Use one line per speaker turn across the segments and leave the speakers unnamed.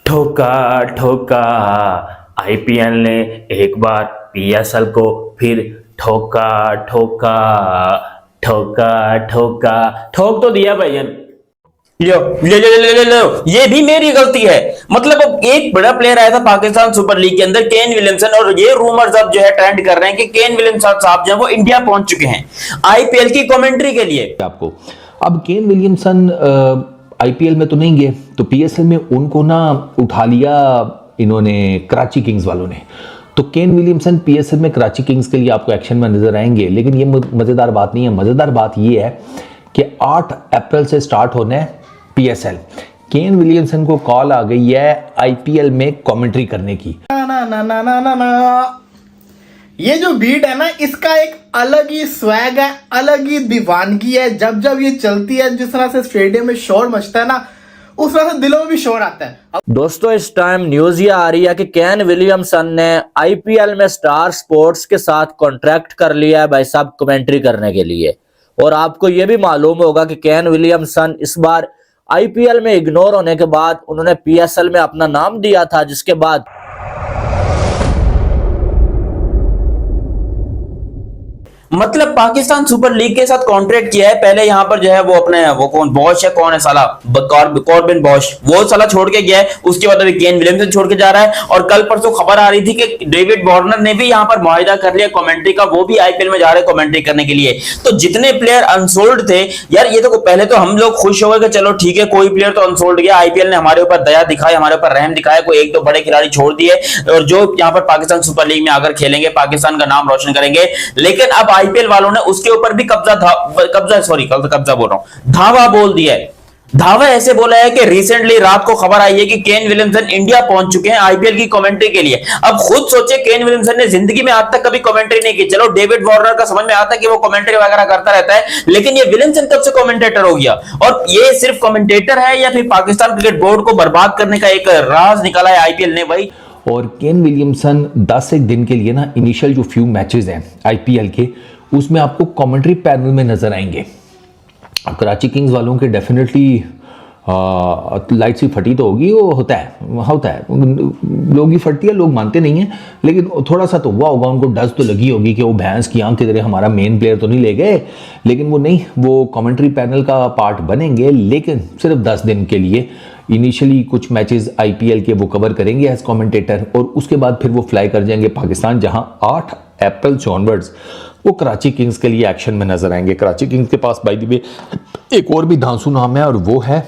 ठोका ठोका आईपीएल ने एक बार पीएसएल को फिर ठोका ठोका ठोका ठोका ठोक तो दिया भैया।
लो ले ले ले ले लो, ये भी मेरी गलती है। मतलब अब एक बड़ा प्लेयर आया था पाकिस्तान सुपर लीग के अंदर, केन विलियमसन, और ये रूमर्स अब जो है ट्रेंड कर रहे हैं कि केन विलियमसन साहब जो है वो इंडिया पहुंच चुके हैं आईपीएल की कमेंट्री के लिए।
आपको अब केन विलियमसन आईपीएल में तो नहीं गए, तो पीएसएल में उनको ना उठा लिया इन्होंने कराची किंग्स वालों ने। तो केन विलियमसन पीएसएल में कराची किंग्स के लिए आपको एक्शन में नजर आएंगे। लेकिन ये मजेदार बात नहीं है। मजेदार बात ये है कि 8 अप्रैल से स्टार्ट होना है पीएसएल। केन विलियमसन को कॉल आ गई है आईपीएल में कमेंट्री करने की।
ना ना ना ना ना ना ना, ये जो बीट है ना, इसका एक अलग ही स्वैग है, अलग ही दीवानगी है। जब जब ये चलती है, जिस तरह से स्टेडियम में शोर मचता है ना, उस तरह से दिलों में भी शोर आता है।
दोस्तों इस टाइम न्यूज ये आ रही है कि केन विलियमसन ने आईपीएल में स्टार स्पोर्ट्स के साथ कॉन्ट्रैक्ट कर लिया है भाई साहब कमेंट्री करने के लिए। और आपको ये भी मालूम होगा कि केन विलियमसन इस बार आईपीएल में इग्नोर होने के बाद उन्होंने पीएसएल में अपना नाम दिया था, जिसके बाद
मतलब पाकिस्तान सुपर लीग के साथ कॉन्ट्रैक्ट किया है। पहले यहाँ पर जो है वो अपने वो कौन बॉश है, कौन है साला, कॉर्बिन बॉश, वो साला छोड़ के गया है। उसके बाद अभी केन विलियमसन छोड़ के जा रहा है। और कल परसों खबर आ रही थी कि डेविड वार्नर ने भी यहाँ पर मुआहिदा कर लिया कमेंट्री का, वो भी आईपीएल में जा रहे कमेंट्री करने के लिए। तो जितने प्लेयर अनसोल्ड थे यार, ये तो पहले तो हम लोग खुश हो गए कि चलो ठीक है कोई प्लेयर तो अनसोल्ड गया, आईपीएल ने हमारे ऊपर दया दिखाई, हमारे ऊपर रहम दिखाया, कोई एक दो बड़े खिलाड़ी छोड़ दिए और जो यहाँ पर पाकिस्तान सुपर लीग में आकर खेलेंगे, पाकिस्तान का नाम रोशन करेंगे। लेकिन अब आईपीएल वालों ने उसके ऊपर भी कब्जा बोल रहा हूं, धावा बोल दिया है। धावा ऐसे बोला है कि रिसेंटली रात को खबर आई है कि केन विलियमसन इंडिया पहुंच चुके हैं आईपीएल की कमेंट्री के लिए। अब खुद सोचे, केन विलियमसन ने जिंदगी में आज तक कभी कमेंट्री नहीं की। चलो डेविड वार्नर का समझ में आता है कि वो कमेंट्री वगैरह करता रहता है, लेकिन ये विलियमसन कब से कमेंटेटर हो गया? और ये सिर्फ कमेंटेटर है या फिर पाकिस्तान क्रिकेट बोर्ड को बर्बाद करने का एक राज निकाला है आईपीएल ने भाई।
और केन विलियमसन 10 एक दिन के लिए ना इनिशियल जो फ्यू मैचेस हैं आईपीएल के, उसमें आपको कमेंट्री पैनल में नजर आएंगे। कराची किंग्स वालों के डेफिनेटली लाइट सी फटी तो होगी, वो होता है लोग ही फटती है, लोग मानते नहीं हैं, लेकिन थोड़ा सा तो हुआ होगा, उनको डस तो लगी होगी कि वो भैंस की आंख की तरह हमारा मेन प्लेयर तो नहीं ले गए। लेकिन वो नहीं, वो कमेंट्री पैनल का पार्ट बनेंगे, लेकिन सिर्फ 10 दिन के लिए। इनिशियली कुछ मैचेस आईपीएल के वो कवर करेंगे एज कमेंटेटर, और उसके बाद फिर वो फ्लाई कर जाएंगे पाकिस्तान, जहां 8 अप्रैल से ऑनवर्ड्स वो कराची किंग्स के लिए एक्शन में नजर आएंगे। कराची किंग्स के पास बाय द वे एक और भी धांसू नाम है, और वो है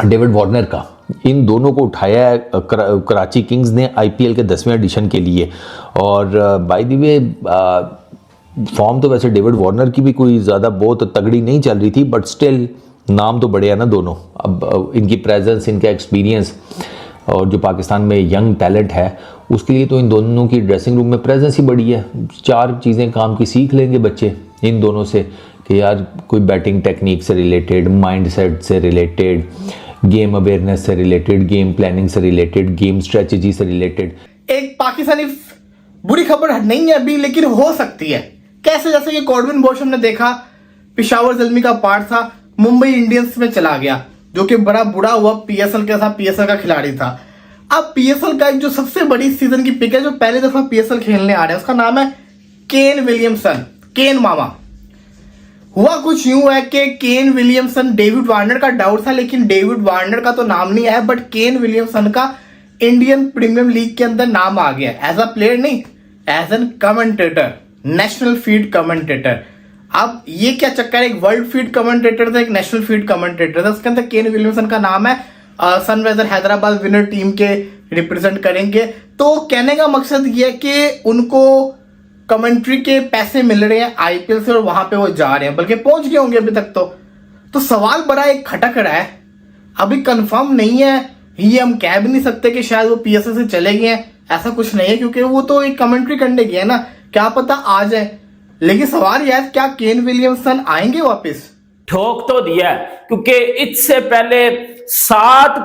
डेविड वार्नर का। इन दोनों को उठाया है कराची किंग्स ने आईपीएल के 10वें एडिशन के लिए। और बाय द वे फॉर्म तो वैसे डेविड वार्नर की भी कोई ज़्यादा बहुत तगड़ी नहीं चल रही थी, बट स्टिल नाम तो बड़े हैं ना दोनों। अब इनकी प्रेजेंस, इनका एक्सपीरियंस, और जो पाकिस्तान में यंग टैलेंट है उसके लिए तो इन दोनों की ड्रेसिंग रूम में प्रेजेंस ही बड़ी है। 4 चीज़ें काम की सीख लेंगे बच्चे इन दोनों से, कि यार कोई बैटिंग टेक्निक से रिलेटेड, माइंडसेट से रिलेटेड, गेम अवेयरनेस से रिलेटेड, गेम प्लानिंग से रिलेटेड, गेम स्ट्रेटजी से रिलेटेड।
एक पाकिस्तानी बुरी खबर नहीं है अभी, लेकिन हो सकती है। कैसे? जैसे कि कॉर्बिन बॉश हमने देखा, पेशावर ज़ल्मी का पार्ट था, मुंबई इंडियंस में चला गया, जो कि बड़ा बुरा हुआ। पीएसएल के साथ पीएसएल का खिलाड़ी था। अब पीएसएल का एक जो सबसे बड़ी सीजन की पिक है, जो पहली दफा पीएसएल खेलने आ रहा है, उसका नाम है केन विलियमसन, केन मामा। हुआ कुछ यूं है कि केन विलियमसन, डेविड वार्नर का डाउट था, लेकिन डेविड वार्नर का तो नाम नहीं आया, बट केन विलियमसन का इंडियन प्रीमियर लीग के अंदर नाम आ गया। एज अ प्लेयर नहीं, as an commentator, national feed commentator. अब ये क्या चक्कर है? एक वर्ल्ड फीड कमेंटेटर था, एक नेशनल फीड कमेंटेटर था। उसके अंदर केन विलियमसन का नाम है। सनराइजर हैदराबाद विनर टीम के रिप्रेजेंट करेंगे। तो कहने का मकसद ये है कि उनको कमेंट्री के पैसे मिल रहे हैं आईपीएल से, और वहां पे वो जा रहे हैं, बल्कि पहुंच गए होंगे अभी तक। तो सवाल बड़ा एक खटक रहा है, अभी कंफर्म नहीं है। ये हम कह भी नहीं सकते कि शायद वो पीएसएल से चले गए हैं, ऐसा कुछ नहीं है, क्योंकि वो तो एक कमेंट्री करने गए ना, क्या पता आ जाए। लेकिन सवाल यह है, क्या केन विलियमसन आएंगे वापस?
ठोक तो दिया, क्योंकि इससे पहले 7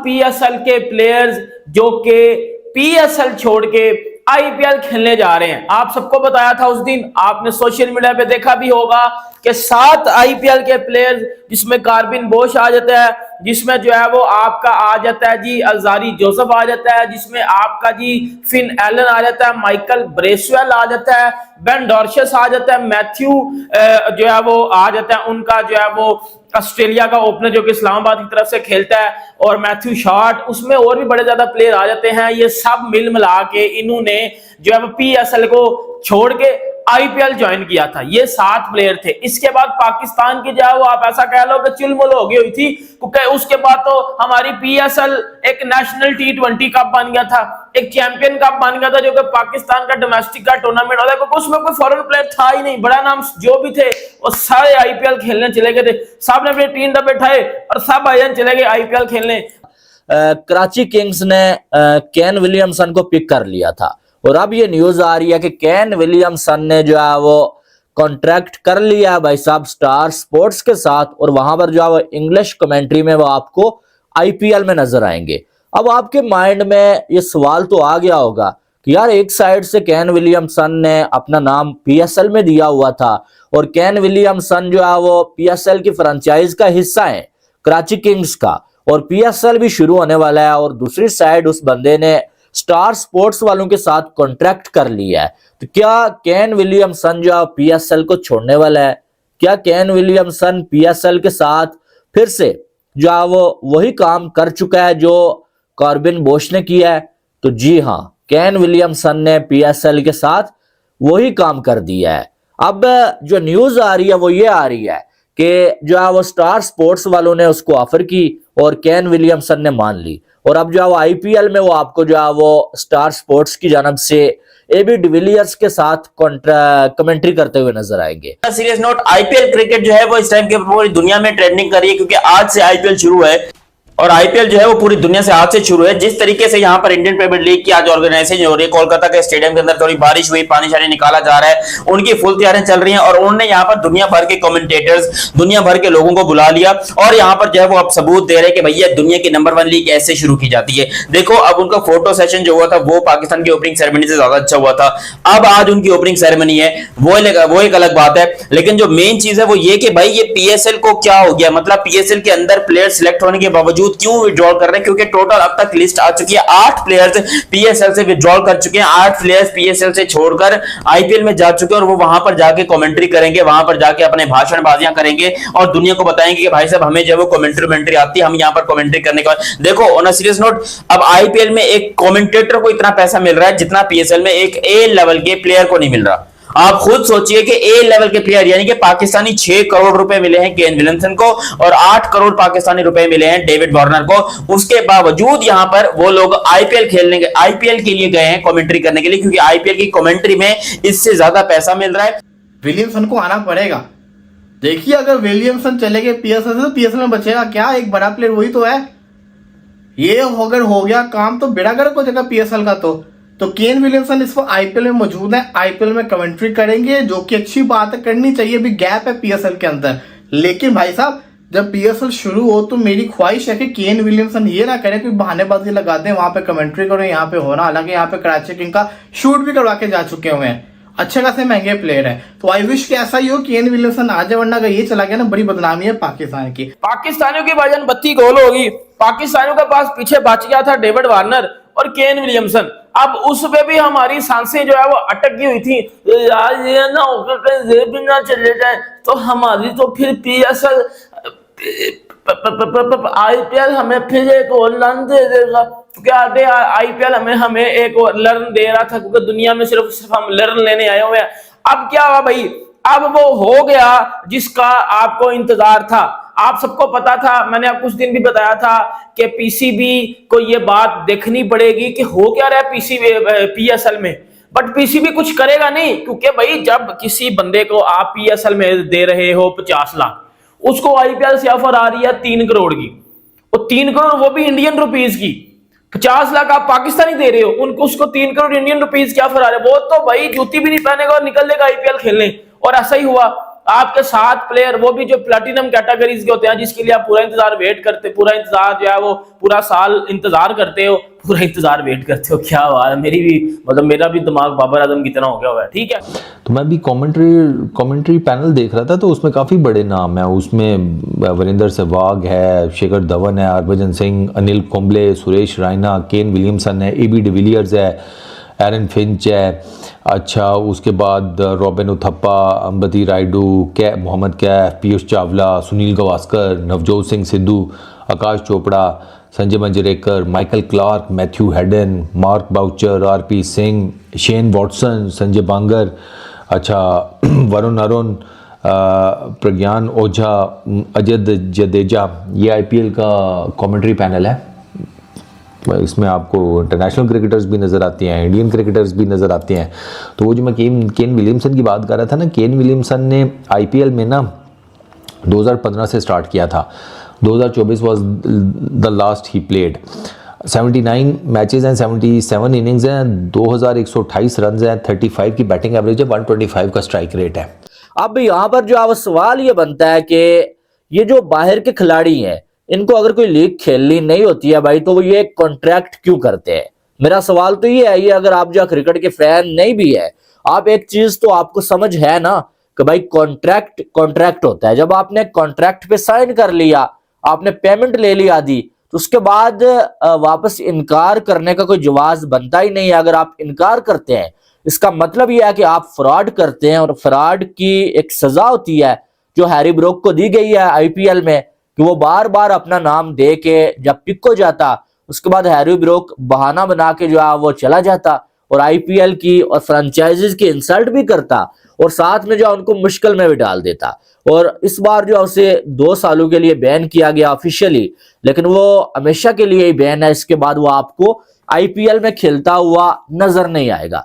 पीएसएल के प्लेयर्स जो के पीएसएल छोड़ के आईपीएल खेलने जा रहे हैं। आप सबको बताया था उस दिन, आपने सोशल मीडिया पे देखा भी होगा कि 7 आईपीएल के प्लेयर्स, जिसमें कार्बिन बोश आ जाता है, जिसमें जो है वो आपका आ जाता है जी अजारी जोसेफ आ जाता है, जिसमें आपका जी फिन एलन आ जाता है, माइकल ब्रेसवेल आ जाता है, बेन डॉर्शस आ जाता है, मैथ्यू जो है वो आ जाता है, उनका जो है वो ऑस्ट्रेलिया का ओपनर जो कि इस्लामाबाद की तरफ से खेलता है, और मैथ्यू शॉर्ट, उसमें और भी बड़े ज्यादा प्लेयर आ जाते हैं। ये सब मिल मिला के इन्होंने जो है वो पीएसएल को छोड़ के आईपीएल ज्वाइन किया था। ये 7 प्लेयर थे। इसके बाद पाकिस्तान की जो है वो आप ऐसा कह लो कि चिलमुल हो गई हुई थी, क्योंकि उसके बाद तो हमारी पीएसएल एक नेशनल T20 कप बन गया था, एक चैंपियन कप बन गया था, जो कि पाकिस्तान का डोमेस्टिक का टूर्नामेंट होता है, क्योंकि उसमें कोई फॉरेन प्लेयर था ही नहीं। बड़ा नाम जो भी थे वो सारे आईपीएल खेलने चले गए थे, सब ने अपने 3 डब्बे उठाए और सब भाईजान चले गए आईपीएल खेलने।
कराची किंग्स ने केन विलियमसन को पिक कर लिया था, और अब ये न्यूज आ रही है कि केन विलियमसन ने जो है वो कॉन्ट्रैक्ट कर लिया है भाई साहब स्टार स्पोर्ट्स के साथ, और वहां पर जो है वो इंग्लिश कमेंट्री में वो आपको आईपीएल में नजर आएंगे। अब आपके माइंड में ये सवाल तो आ गया होगा कि यार एक साइड से केन विलियमसन ने अपना नाम पीएसएल में दिया हुआ था, और केन विलियमसन जो है वो पीएसएल की फ्रेंचाइज का हिस्सा है कराची किंग्स का, और पीएसएल भी शुरू होने वाला है, और दूसरी साइड उस बंदे ने स्टार स्पोर्ट्स वालों के साथ कॉन्ट्रैक्ट कर लिया है। तो क्या केन विलियमसन जो पीएसएल को छोड़ने वाला है? क्या केन विलियमसन पीएसएल के साथ फिर से जो है वो वही काम कर चुका है जो कॉर्बिन बोश ने किया है? तो जी हाँ, केन विलियमसन ने पीएसएल के साथ वही काम कर दिया है। अब जो न्यूज आ रही है वो ये आ रही है कि जो है वो स्टार स्पोर्ट्स वालों ने उसको ऑफर की और केन विलियमसन ने मान ली, और अब जो है वो आईपीएल में वो आपको जो है वो स्टार स्पोर्ट्स की जानब से एबी डिविलियर्स के साथ कमेंट्री करते हुए नजर आएंगे।
सीरियस नोट, आईपीएल क्रिकेट जो है वो इस टाइम के पूरी दुनिया में ट्रेंडिंग कर रही है, क्योंकि आज से आईपीएल शुरू है, और आईपीएल जो है वो पूरी दुनिया से आज से शुरू है। जिस तरीके से यहाँ पर इंडियन प्रीमियर लीग की आज ऑर्गेनाइजेशन हो रही है, कोलकाता के स्टेडियम के अंदर थोड़ी बारिश हुई, पानी शानी निकाला जा रहा है, उनकी फुल तैयारियां चल रही हैं, और उन्होंने यहाँ पर दुनिया भर के कमेंटेटर्स, दुनिया भर के लोगों को बुला लिया, और यहाँ पर जो है वो अब सबूत दे रहे हैं कि भैया दुनिया की नंबर 1 लीग ऐसे शुरू की जाती है। देखो, अब उनका फोटो सेशन जो हुआ था वो पाकिस्तान की ओपनिंग सेरेमनी से ज्यादा अच्छा हुआ था। अब आज उनकी ओपनिंग सेरेमनी है, वो एक अलग बात है, लेकिन जो मेन चीज है वो ये कि भाई ये पीएसएल को क्या हो गया, मतलब पीएसएल के अंदर प्लेयर सिलेक्ट होने के बावजूद क्यों विड्रॉल, क्योंकि टोटल अब तक लिस्ट आ चुकी है, 8 प्लेयर्स पीएसएल से विड्रॉल कर चुके हैं, 8 प्लेयर्स पीएसएल से छोड़कर आईपीएल में जा चुके हैं, और वो वहां पर जाके कमेंट्री करेंगे, वहां पर जाके अपने भाषणबाजियां करेंगे और दुनिया को बताएंगे कि भाई साहब हमें जो है वो कमेंट्री आती है, हम यहां पर कमेंट्री करने का। देखो ऑन अ सीरियस नोट, अब आईपीएल में एक कमेंटेटर को इतना पैसा मिल रहा है जितना पीएसएल में एक ए लेवल के प्लेयर को नहीं मिल रहा। आप खुद सोचिए कि ए लेवल के प्लेयर यानी कि पाकिस्तानी 6 करोड़ रुपए मिले हैं केन विलियमसन को, और 8 करोड़ पाकिस्तानी रुपए मिले हैं डेविड वार्नर को। उसके बावजूद यहां पर वो लोग आईपीएल के लिए गए हैं कमेंट्री करने के लिए, क्योंकि आईपीएल की कमेंट्री में इससे ज्यादा पैसा मिल रहा है।
विलियमसन को आना पड़ेगा। देखिए, अगर विलियमसन चले गए पीएसएल से तो पीएसएल में बचेगा क्या? एक बड़ा प्लेयर वही तो है। ये अगर हो गया काम तो बेड़ा गर्क हो जाएगा पीएसएल का। तो केन विलियमसन इस वक्त आईपीएल में मौजूद है, आईपीएल में कमेंट्री करेंगे, जो कि अच्छी बात है, करनी चाहिए। अभी गैप है पीएसएल के अंदर, लेकिन भाई साहब जब पीएसएल शुरू हो तो मेरी ख्वाहिश है कि केन विलियमसन ये ना करे कि बहानेबाजी लगा दें, वहां पे कमेंट्री करो, यहाँ पे होना। हालांकि यहाँ पे कराची किंग का शूट भी करवा के जा चुके हुए हैं, अच्छे खासे महंगे प्लेयर है। तो आई विश कि ऐसा ही हो, केन विलियमसन आ जाए, वरना अगर ये चला गया ना बड़ी बदनामी है पाकिस्तान की।
पाकिस्तानियों की भाईजान 32 गोल होगी। पाकिस्तानियों के पास पीछे बच गया था डेविड वार्नर और केन विलियमसन। अब उस पे भी हमारी सांसें जो है वो अटक गई हुई थी, यार ये ना होकर कहीं ये भी ना चले जाए तो हमारी तो फिर पीएसएल आईपीएल हमें फिर एक और लर्न दे देगा। क्या आईपीएल हमें एक और लर्न दे रहा था, क्योंकि दुनिया में सिर्फ हम लर्न लेने आए हुए हैं। अब क्या हुआ भाई, अब वो हो गया जिसका आपको इंतजार था। आप सबको पता था, मैंने आप कुछ दिन भी बताया था कि पीसीबी को ये बात देखनी पड़ेगी कि हो क्या रहा है पीएसएल में, बट पीसीबी कुछ करेगा नहीं, क्योंकि भाई जब किसी बंदे को आप पीएसएल में दे रहे हो 50 लाख, उसको आईपीएल से ऑफर आ रही है 3 करोड़ की, और 3 करोड़ वो भी इंडियन रुपीज की। 50 लाख आप पाकिस्तानी दे रहे हो, उनको उसको 3 करोड़ इंडियन रुपीज की ऑफर आ रहे, वो तो भाई जूती भी नहीं पहनेगा और निकल देगा आईपीएल खेलने। और ऐसा ही हुआ, आपके 7 प्लेयर, वो भी जो प्लैटिनम कैटेगरीज के होते हैं, जिसके लिए आप पूरा इंतजार वेट करते, पूरा इंतजार जो है वो पूरा साल इंतजार करते हो, पूरा इंतजार वेट करते हो, क्या बात है। मेरी भी मतलब मेरा भी दिमाग बाबर आजम की तरह हो गया हुआ है। ठीक है,
तो मैं भी कमेंट्री पैनल देख रहा था, तो उसमें काफ़ी बड़े नाम हैं। उसमें वीरेंद्र सहवाग है, शेखर धवन है, हरभजन सिंह, अनिल कुंबले, सुरेश रायना, केन विलियमसन है, AB डिविलियर्स है, एरन फिंच है, अच्छा उसके बाद Robin Uthappa, Ambati Rayudu, Mohammad Kaif, Piyush Chawla, Sunil Gavaskar, Navjot Singh Sidhu, Aakash Chopra, Sanjay Manjrekar, Michael Clarke, Matthew Hayden, Mark Boucher, RP Singh, Shane Watson, Sanjay Bangar, अच्छा वरुण अरुण, प्रज्ञान ओझा, अजय जडेजा। ये IPL का कमेंट्री पैनल है। इसमें आपको इंटरनेशनल क्रिकेटर्स भी नज़र आती हैं, इंडियन क्रिकेटर्स भी नज़र आते हैं। तो वो जो मैं केन विलियमसन की बात कर रहा था ना, केन विलियमसन ने IPL में ना 2015 से स्टार्ट किया था। 2024 was the last he played. 79 matches हैं, 77 इनिंग्स हैं, 2128 रन हैं, 35 की बैटिंग एवरेज है, 125 का स्ट्राइक रेट है।
अब यहाँ पर जो अब सवाल ये बनता है कि ये जो बाहर के खिलाड़ी हैं, इनको अगर कोई लीग खेलनी नहीं होती है भाई, तो वो ये कॉन्ट्रैक्ट क्यों करते हैं? मेरा सवाल तो ये है, ये अगर आप जो क्रिकेट के फैन नहीं भी है, आप एक चीज तो आपको समझ है ना कि भाई कॉन्ट्रैक्ट होता है। जब आपने कॉन्ट्रैक्ट पे साइन कर लिया, आपने पेमेंट ले ली आधी, तो उसके बाद वापस इनकार करने का कोई जवाज बनता ही नहीं है। अगर आप इनकार करते हैं, इसका मतलब यह है कि आप फ्रॉड करते हैं, और फ्रॉड की एक सजा होती है जो हैरी ब्रोक को दी गई है IPL में, कि वो बार बार अपना नाम दे के जब पिक हो जाता, उसके बाद हैरी ब्रोक बहाना बना के जो है वो चला जाता और IPL की और फ्रेंचाइजीज की इंसल्ट भी करता, और साथ में जो उनको मुश्किल में भी डाल देता। और इस बार जो उसे 2 सालों के लिए बैन किया गया ऑफिशियली, लेकिन वो हमेशा के लिए ही बैन है। इसके बाद वो आपको IPL में खेलता हुआ नजर नहीं आएगा।